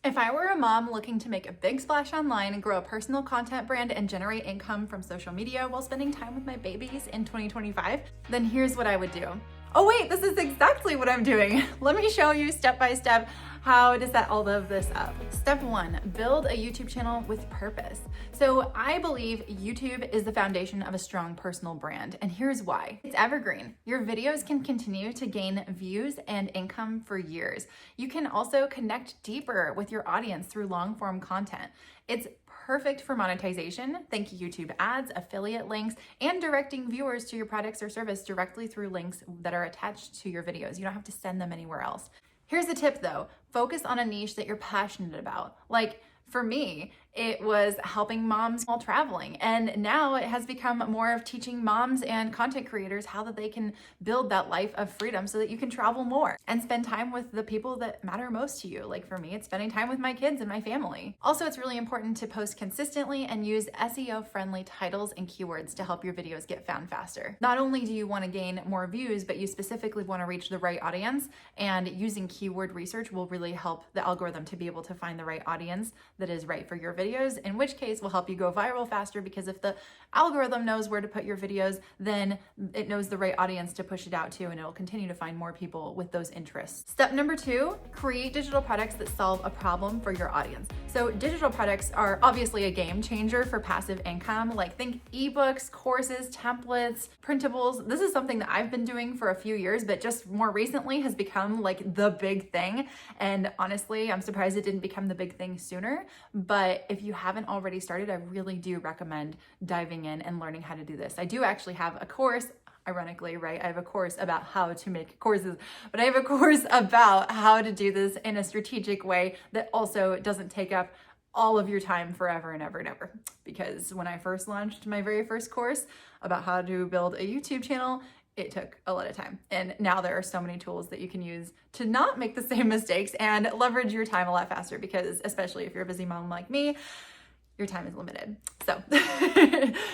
If I were a mom looking to make a big splash online and grow a personal content brand and generate income from social media while spending time with my babies in 2025, then here's what I would do. Oh wait, this is exactly what I'm doing. Let me show you step by step how to set all of this up. Step 1, build a YouTube channel with purpose. So I believe YouTube is the foundation of a strong personal brand, and here's why. It's evergreen. Your videos can continue to gain views and income for years. You can also connect deeper with your audience through long form content. It's perfect for monetization. Think YouTube ads, affiliate links, and directing viewers to your products or service directly through links that are attached to your videos. You don't have to send them anywhere else. Here's the tip though, focus on a niche that you're passionate about. Like for me, it was helping moms while traveling. And now it has become more of teaching moms and content creators how that they can build that life of freedom so that you can travel more and spend time with the people that matter most to you. Like for me, it's spending time with my kids and my family. Also, it's really important to post consistently and use SEO-friendly titles and keywords to help your videos get found faster. Not only do you want to gain more views, but you specifically want to reach the right audience, and using keyword research will really help the algorithm to be able to find the right audience that is right for your videos, in which case will help you go viral faster, because if the algorithm knows where to put your videos, then it knows the right audience to push it out to, and it'll continue to find more people with those interests. Step number 2, create digital products that solve a problem for your audience. So digital products are obviously a game changer for passive income. Like think ebooks, courses, templates, printables. This is something that I've been doing for a few years, but just more recently has become like the big thing. And honestly, I'm surprised it didn't become the big thing sooner. But if you haven't already started, I really do recommend diving in and learning how to do this. I do actually have a course, ironically, right? I have a course about how to make courses, but I have a course about how to do this in a strategic way that also doesn't take up all of your time forever and ever and ever. Because when I first launched my very first course about how to build a YouTube channel, it took a lot of time. And now there are so many tools that you can use to not make the same mistakes and leverage your time a lot faster, because especially if you're a busy mom like me, your time is limited. So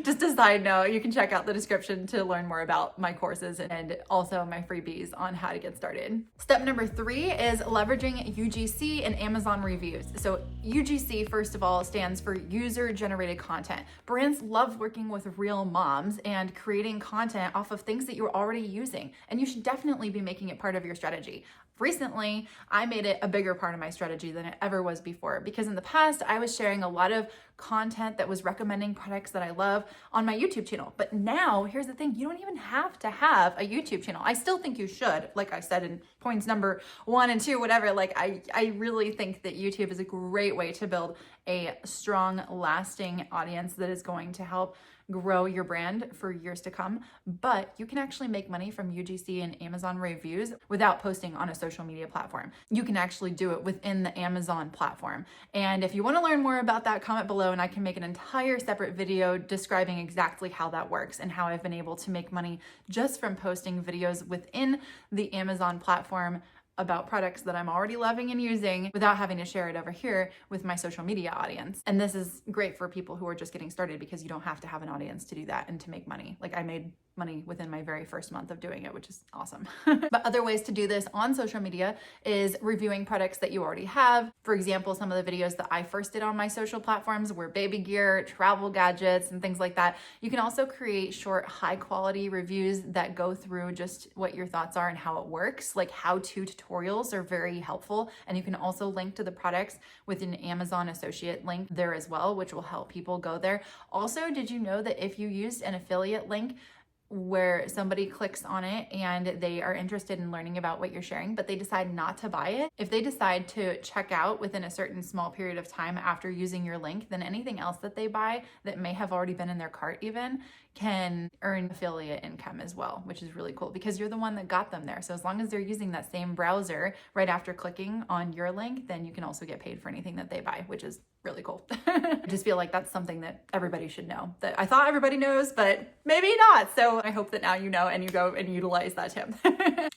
just a side note, you can check out the description to learn more about my courses and also my freebies on how to get started. Step number 3 is leveraging UGC and Amazon reviews. So UGC, first of all, stands for user-generated content. Brands love working with real moms and creating content off of things that you're already using, and you should definitely be making it part of your strategy. Recently, I made it a bigger part of my strategy than it ever was before, because in the past, I was sharing a lot of content that was recommending products that I love on my YouTube channel. But now, here's the thing, you don't even have to have a YouTube channel. I still think you should, like I said in points number 1 and 2, whatever. Like I really think that YouTube is a great way to build a strong, lasting audience that is going to help grow your brand for years to come. But you can actually make money from UGC and Amazon reviews without posting on a social media platform. You can actually do it within the Amazon platform. And if you want to learn more about that, comment below and I can make an entire separate video describing exactly how that works and how I've been able to make money just from posting videos within the Amazon platform about products that I'm already loving and using without having to share it over here with my social media audience. And this is great for people who are just getting started, because you don't have to have an audience to do that and to make money. Like I made money within my very first month of doing it, which is awesome. But other ways to do this on social media is reviewing products that you already have. For example, some of the videos that I first did on my social platforms were baby gear, travel gadgets, and things like that. You can also create short, high quality reviews that go through just what your thoughts are and how it works. Like how-to tutorials are very helpful. And you can also link to the products with an Amazon associate link there as well, which will help people go there. Also, did you know that if you used an affiliate link where somebody clicks on it and they are interested in learning about what you're sharing, but they decide not to buy it, if they decide to check out within a certain small period of time after using your link, then anything else that they buy that may have already been in their cart even can earn affiliate income as well, which is really cool because you're the one that got them there. So as long as they're using that same browser right after clicking on your link, then you can also get paid for anything that they buy, which is really cool. I just feel like that's something that everybody should know, that I thought everybody knows, but maybe not. So I hope that now you know and you go and utilize that tip.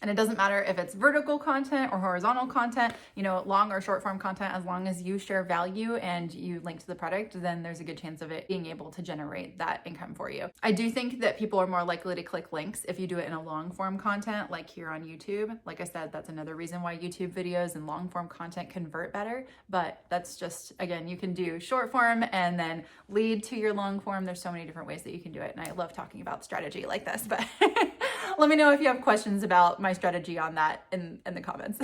And it doesn't matter if it's vertical content or horizontal content, long or short form content, as long as you share value and you link to the product, then there's a good chance of it being able to generate that income for you. I do think that people are more likely to click links if you do it in a long form content, like here on YouTube. Like I said, that's another reason why YouTube videos and long form content convert better. But that's just, again, you can do short form and then lead to your long form. There's so many different ways that you can do it. And I love talking about strategy like this, but let me know if you have questions about my strategy on that in the comments.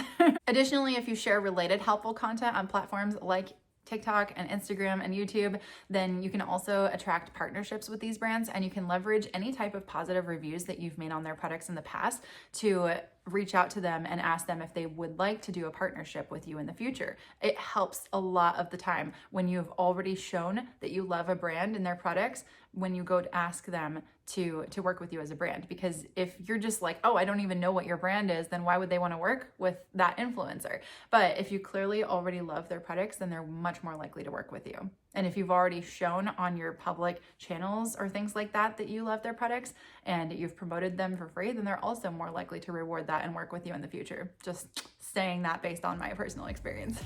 Additionally, if you share related helpful content on platforms like TikTok and Instagram and YouTube, then you can also attract partnerships with these brands, and you can leverage any type of positive reviews that you've made on their products in the past to reach out to them and ask them if they would like to do a partnership with you in the future. It helps a lot of the time when you've already shown that you love a brand and their products, when you go to ask them to work with you as a brand. Because if you're just like, oh, I don't even know what your brand is, then why would they want to work with that influencer? But if you clearly already love their products, then they're much more likely to work with you. And if you've already shown on your public channels or things like that that you love their products and you've promoted them for free, then they're also more likely to reward that and work with you in the future. Just saying that based on my personal experience.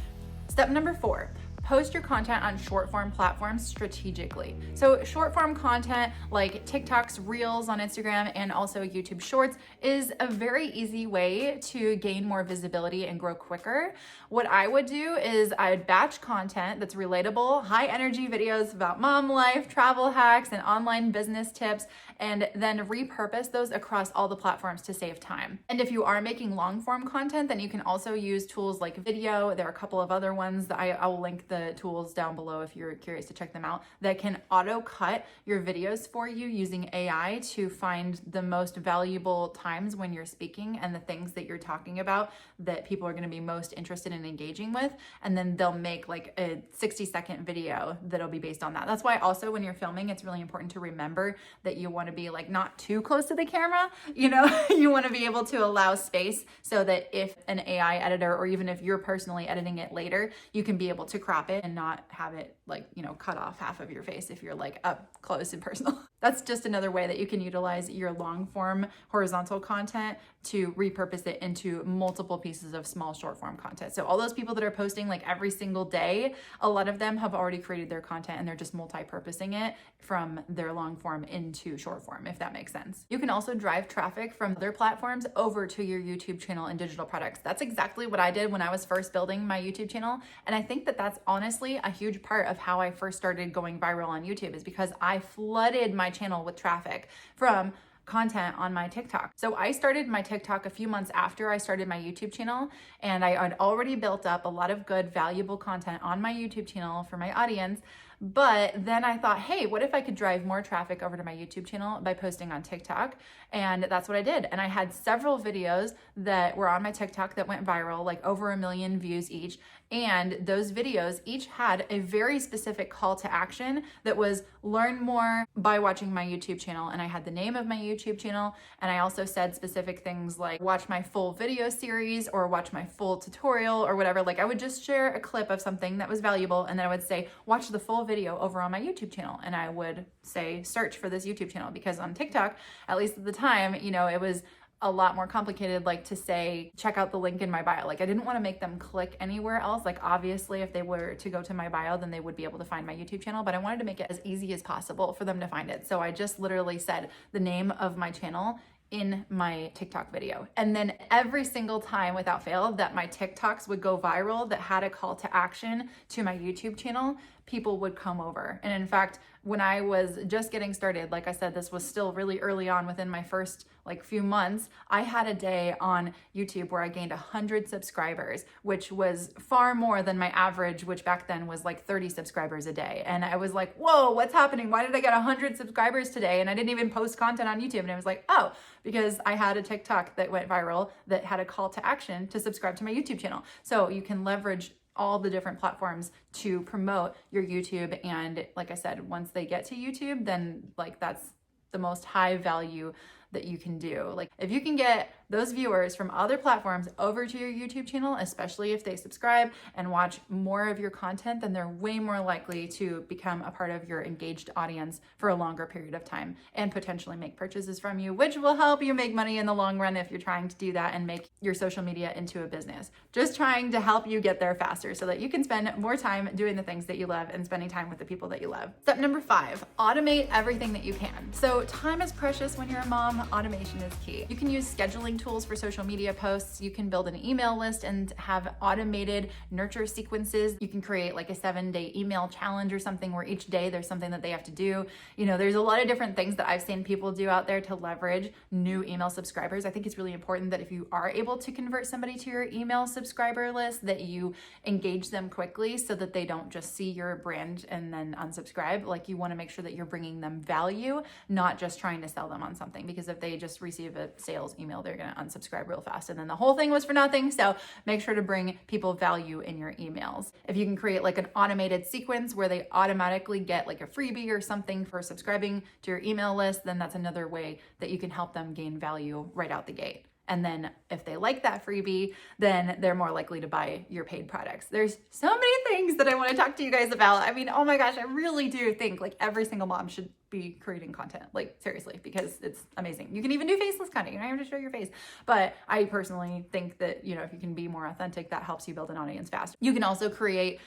Step number 4, post your content on short form platforms strategically. So short form content like TikTok's Reels on Instagram and also YouTube Shorts is a very easy way to gain more visibility and grow quicker. What I would do is I'd batch content that's relatable, high energy videos about mom life, travel hacks, and online business tips, and then repurpose those across all the platforms to save time. And if you are making long form content, then you can also use tools like Video. There are a couple of other ones that I will link the tools down below if you're curious to check them out, that can auto cut your videos for you using AI to find the most valuable times when you're speaking and the things that you're talking about that people are going to be most interested in engaging with. And then they'll make like a 60-second video that'll be based on that. That's why also when you're filming, it's really important to remember that you want to be like not too close to the camera. You want to be able to allow space so that if an AI editor, or even if you're personally editing it later, you can be able to crop it and not have it like, cut off half of your face if you're like up close and personal. That's just another way that you can utilize your long form horizontal content to repurpose it into multiple pieces of small short form content. So all those people that are posting like every single day, a lot of them have already created their content and they're just multi-purposing it from their long form into short form, if that makes sense. You can also drive traffic from other platforms over to your YouTube channel and digital products. That's exactly what I did when I was first building my YouTube channel. And I think that that's honestly a huge part of how I first started going viral on YouTube, is because I flooded my channel with traffic from content on my TikTok. So I started my TikTok a few months after I started my YouTube channel, and I had already built up a lot of good, valuable content on my YouTube channel for my audience. But then I thought, hey, what if I could drive more traffic over to my YouTube channel by posting on TikTok? And that's what I did. And I had several videos that were on my TikTok that went viral, like over 1 million views each. And those videos each had a very specific call to action that was learn more by watching my YouTube channel. And I had the name of my YouTube channel. And I also said specific things like watch my full video series or watch my full tutorial or whatever. Like I would just share a clip of something that was valuable. And then I would say, watch the full video over on my YouTube channel. And I would say, search for this YouTube channel, because on TikTok, at least at the time, it was a lot more complicated, like to say, check out the link in my bio. Like I didn't want to make them click anywhere else. Like obviously if they were to go to my bio, then they would be able to find my YouTube channel, but I wanted to make it as easy as possible for them to find it. So I just literally said the name of my channel in my TikTok video. And then every single time without fail that my TikToks would go viral that had a call to action to my YouTube channel, people would come over. And in fact, when I was just getting started, like I said, this was still really early on within my first few months, I had a day on YouTube where I gained 100 subscribers, which was far more than my average, which back then was like 30 subscribers a day. And I was like, whoa, what's happening? Why did I get 100 subscribers today? And I didn't even post content on YouTube. And I was like, oh, because I had a TikTok that went viral that had a call to action to subscribe to my YouTube channel. So you can leverage all the different platforms to promote your YouTube. And like I said, once they get to YouTube, then that's the most high value that you can do. Like if you can get those viewers from other platforms over to your YouTube channel, especially if they subscribe and watch more of your content, then they're way more likely to become a part of your engaged audience for a longer period of time and potentially make purchases from you, which will help you make money in the long run if you're trying to do that and make your social media into a business. Just trying to help you get there faster so that you can spend more time doing the things that you love and spending time with the people that you love. Step number 5, automate everything that you can. So time is precious when you're a mom. Automation is key. You can use scheduling tools for social media posts. You can build an email list and have automated nurture sequences. You can create like a 7-day email challenge or something where each day there's something that they have to do. You know, there's a lot of different things that I've seen people do out there to leverage new email subscribers. I think it's really important that if you are able to convert somebody to your email subscriber list, that you engage them quickly so that they don't just see your brand and then unsubscribe. Like, you want to make sure that you're bringing them value, not just trying to sell them on something, because if they just receive a sales email, they're going to unsubscribe real fast and then the whole thing was for nothing. So make sure to bring people value in your emails. If you can create like an automated sequence where they automatically get like a freebie or something for subscribing to your email list, then that's another way that you can help them gain value right out the gate. And then if they like that freebie, then they're more likely to buy your paid products. There's so many things that I want to talk to you guys about. I mean, oh my gosh, I really do think like every single mom should be creating content, like seriously, because it's amazing. You can even do faceless content. You don't have to show your face. But I personally think that, you know, if you can be more authentic, that helps you build an audience fast. You can also create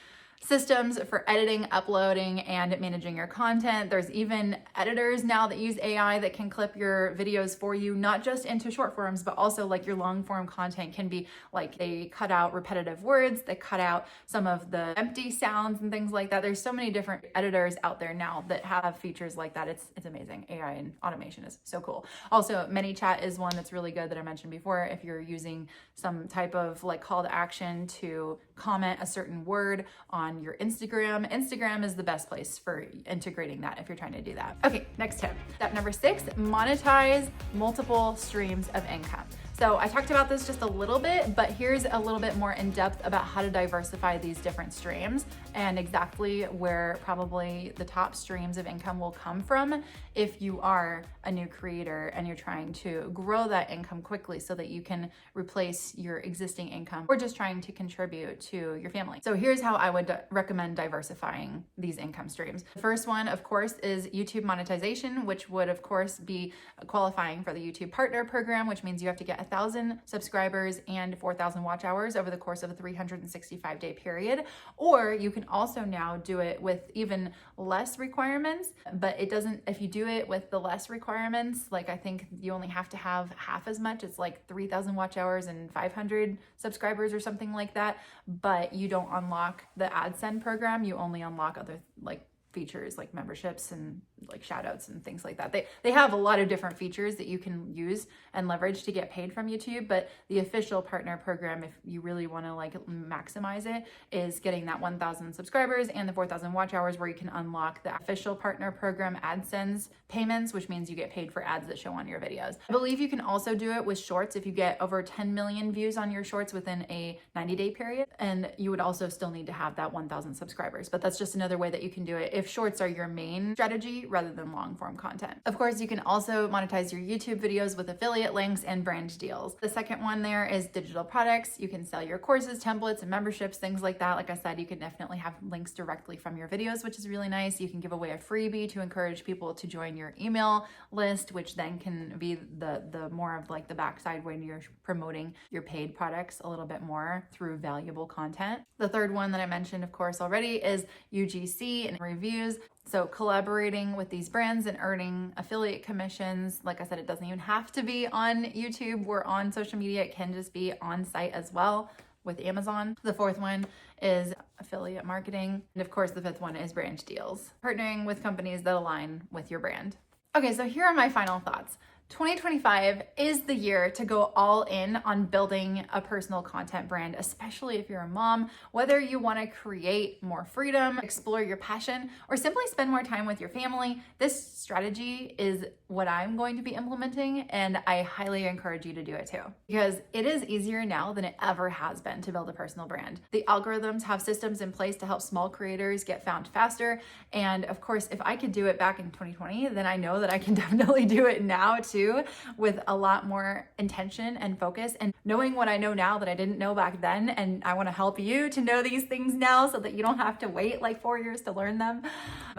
systems for editing, uploading, and managing your content. There's even editors now that use AI that can clip your videos for you, not just into short forms, but also like your long form content can be like they cut out repetitive words, they cut out some of the empty sounds and things like that. There's so many different editors out there now that have features like that. It's amazing. AI and automation is so cool. Also, ManyChat is one that's really good that I mentioned before. If you're using some type of like call to action to comment a certain word on your Instagram is the best place for integrating that if you're trying to do that. Okay, next tip. Step number 6, monetize multiple streams of income. So I talked about this just a little bit, but here's a little bit more in depth about how to diversify these different streams and exactly where probably the top streams of income will come from if you are a new creator and you're trying to grow that income quickly so that you can replace your existing income or just trying to contribute to your family. So here's how I would recommend diversifying these income streams. The first one, of course, is YouTube monetization, which would, of course, be qualifying for the YouTube Partner Program, which means you have to get 1,000 subscribers and 4,000 watch hours over the course of a 365-day period. Or you can also now do it with even less requirements, but it doesn't, if you do it with the less requirements, like I think you only have to have half as much. It's like 3,000 watch hours and 500 subscribers or something like that, but you don't unlock the AdSense program. You only unlock other like features like memberships and like shout outs and things like that. They have a lot of different features that you can use and leverage to get paid from YouTube, but the official partner program, if you really want to like maximize it, is getting that 1,000 subscribers and the 4,000 watch hours, where you can unlock the official partner program AdSense payments, which means you get paid for ads that show on your videos. I believe you can also do it with shorts if you get over 10 million views on your shorts within a 90-day period, and you would also still need to have that 1,000 subscribers, but that's just another way that you can do it if shorts are your main strategy rather than long form content. Of course, you can also monetize your YouTube videos with affiliate links and brand deals. The second one there is digital products. You can sell your courses, templates, and memberships, things like that. Like I said, you can definitely have links directly from your videos, which is really nice. You can give away a freebie to encourage people to join your email list, which then can be the more of like the backside when you're promoting your paid products a little bit more through valuable content. The third one that I mentioned, of course, already is UGC and reviews. So collaborating with these brands and earning affiliate commissions. Like I said, it doesn't even have to be on YouTube or on social media. It can just be on site as well with Amazon. The fourth one is affiliate marketing. And of course, the fifth one is brand deals, partnering with companies that align with your brand. Okay, so here are my final thoughts. 2025 is the year to go all in on building a personal content brand, especially if you're a mom, whether you want to create more freedom, explore your passion, or simply spend more time with your family. This strategy is what I'm going to be implementing, and I highly encourage you to do it too, because it is easier now than it ever has been to build a personal brand. The algorithms have systems in place to help small creators get found faster. And of course, if I could do it back in 2020, then I know that I can definitely do it now too with a lot more intention and focus, and knowing what I know now that I didn't know back then. And I want to help you to know these things now so that you don't have to wait like 4 years to learn them.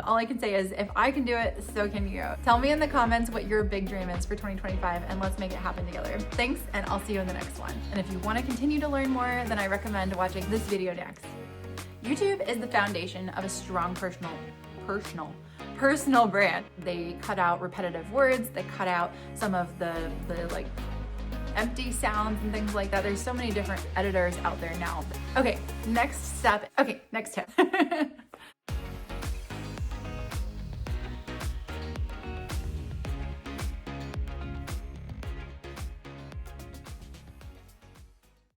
All I can say is if I can do it, so can you. Tell me in the comments what your big dream is for 2025 and let's make it happen together. Thanks, and I'll see you in the next one. And if you want to continue to learn more, then I recommend watching this video next. YouTube is the foundation of a strong personal brand. They cut out repetitive words, they cut out some of the like empty sounds and things like that. There's so many different editors out there now. Okay, next tip.